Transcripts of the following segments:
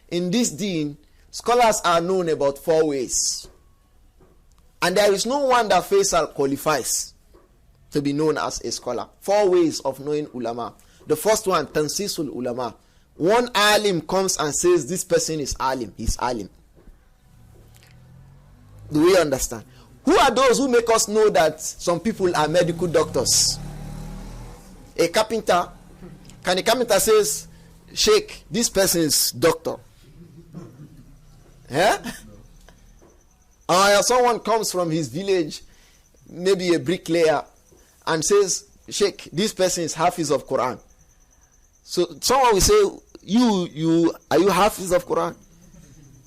in this deen, scholars are known about 4 ways. And there is no one that Faisal qualifies to be known as a scholar. 4 ways of knowing ulama. The first one, tansisul ulama. One alim comes and says this person is alim. He's alim. Do we understand? Who are those who make us know that some people are medical doctors? A carpenter. Can a carpenter says, Sheikh, this person is doctor? Yeah? Or someone comes from his village, maybe a bricklayer, and says, Sheikh, this person is Hafiz of Quran. So someone will say, are you Hafiz of Quran?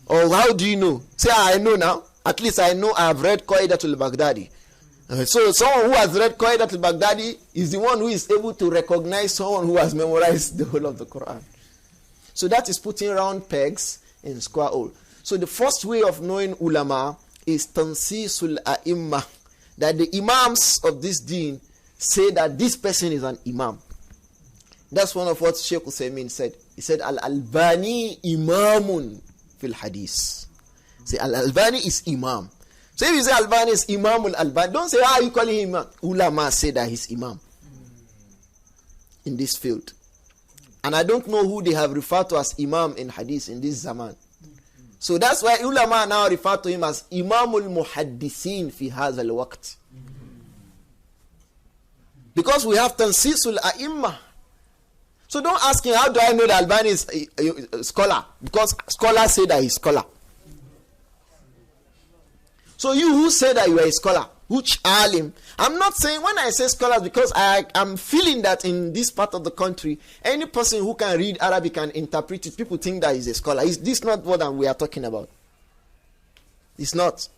Or how do you know? Say, I know now. At least I know I have read Qaidatul Baghdadi. So someone who has read Qaidatul Baghdadi is the one who is able to recognize someone who has memorized the whole of the Quran. So that is putting round pegs in square hole. So the first way of knowing ulama is tansisul a'imma, that the imams of this deen say that this person is an imam. That's one of what Shaykh Uthaymeen said. He said, Al-Albani imamun fil hadith. Say, Al-Albani is imam. So if you say Albani is imam al-Albani, don't say, you calling him imam. Ulama say that he's imam in this field. And I don't know who they have referred to as imam in hadith in this zaman. So that's why ulama now refer to him as Imamul Muhaddisin fi hadha al-waqt. Because we have tansisul a'imma. So don't ask him, how do I know that Albani is a scholar? Because scholars say that he's scholar. So you who say that you are a scholar, which alim? I'm not saying when I say scholars because I'm feeling that in this part of the country, any person who can read Arabic and interpret it, people think that he's a scholar. Is this not what we are talking about? It's not.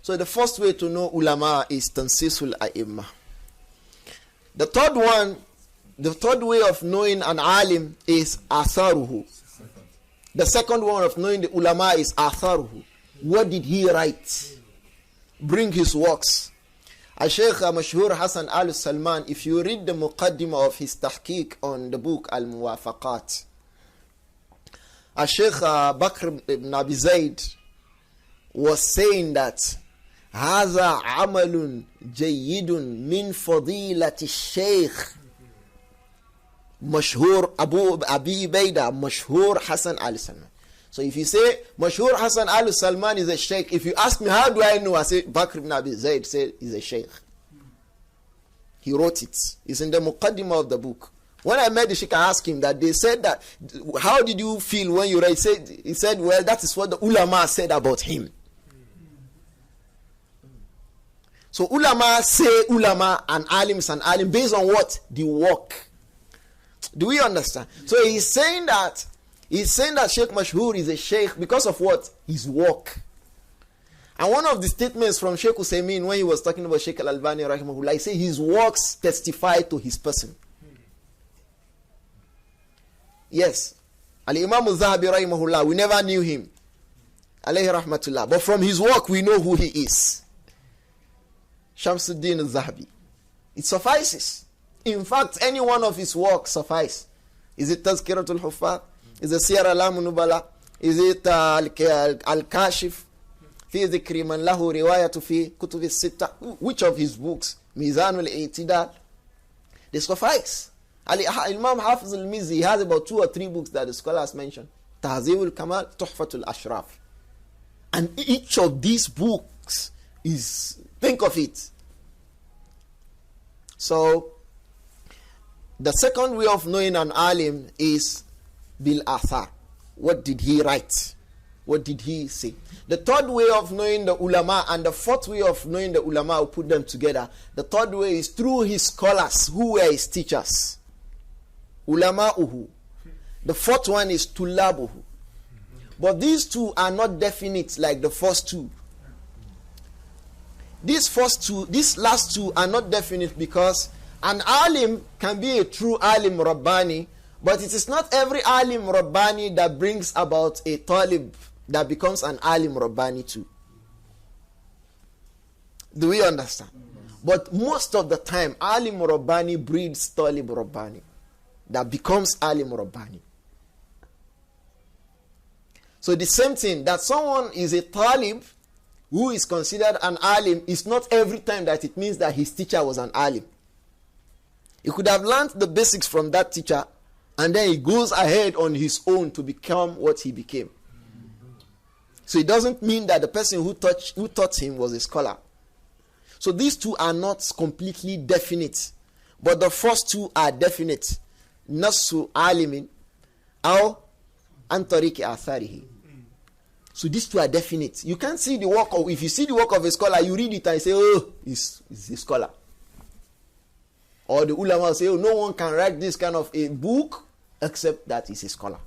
So the first way to know ulama is tansisul a'imma. The third way of knowing an alim is atharuhu. The second one of knowing the ulama is atharuhu. What did he write? Bring his works. Shaykh Mashhur Hassan al-Salman, if you read the muqaddimah of his tahqiq on the book Al-Muwafaqat, Shaykh Bakr ibn Abi Zayd was saying that هذا عمل جيد من فضيلة الشيخ مشهور أبي بيدا مشهور Hassan al-Salman. So if you say Mashhur Hassan al-Salman is a sheikh, if you ask me how do I know, I say Bakr ibn Abi Zayd said he's a sheikh. He wrote it. It's in the muqaddimah of the book. When I met the sheikh, I asked him that they said that, how did you feel when you read? He said, well, that is what the ulama said about him. So ulama say ulama and alim is an alim based on what? The work. Do we understand? So he's saying that Sheikh Mashhur is a sheikh because of what? His work. And one of the statements from Shaykh Uthaymeen when he was talking about Shaykh Al-Albani rahimahullah, he said his works testify to his person. Yes. Al-Imam al-Zahabi rahimahullah, we never knew him. Alayhi rahmatullah. But from his work we know who he is. Shamsuddin al-Zahabi. It suffices. In fact, any one of his works suffice. Is it Tazkiratul Huffaz? Is it Siyar Alamun Nubala? Is it Al-Kashif? Fi dhikri man lahu riwayatu fi kutub as-sitta? Which of his books? Mizanul I'tidal? They suffice. Imam Hafiz al-Mizzi has about 2 or 3 books that the scholars mentioned. Tahzibul Kamal, Tuhfatul Ashraf. And each of these books is, think of it. So, the second way of knowing an alim is bil athar. What did he write? What did he say? The third way of knowing the ulama and the fourth way of knowing the ulama, will put them together. The third way is through his scholars who were his teachers. Ulama'uhu. The fourth one is tulabuhu. But these two are not definite like the first two. These last two are not definite because an alim can be a true alim Rabbani, but it is not every alim Rabbani that brings about a talib that becomes an alim Rabbani too. Do we understand? But most of the time, alim Rabbani breeds talib Rabbani that becomes alim Rabbani. So the same thing, that someone is a talib who is considered an alim, is not every time that it means that his teacher was an alim. He could have learned the basics from that teacher, and then he goes ahead on his own to become what he became. So it doesn't mean that the person who taught him was a scholar. So these two are not completely definite, but the first two are definite. Nasu alimin aw an tariqi atharihi. So these two are definite. You can't see the work of, if you see the work of a scholar, you read it and say, oh, he's a scholar. Or the ulama say, oh, no one can write this kind of a book except that he's a scholar.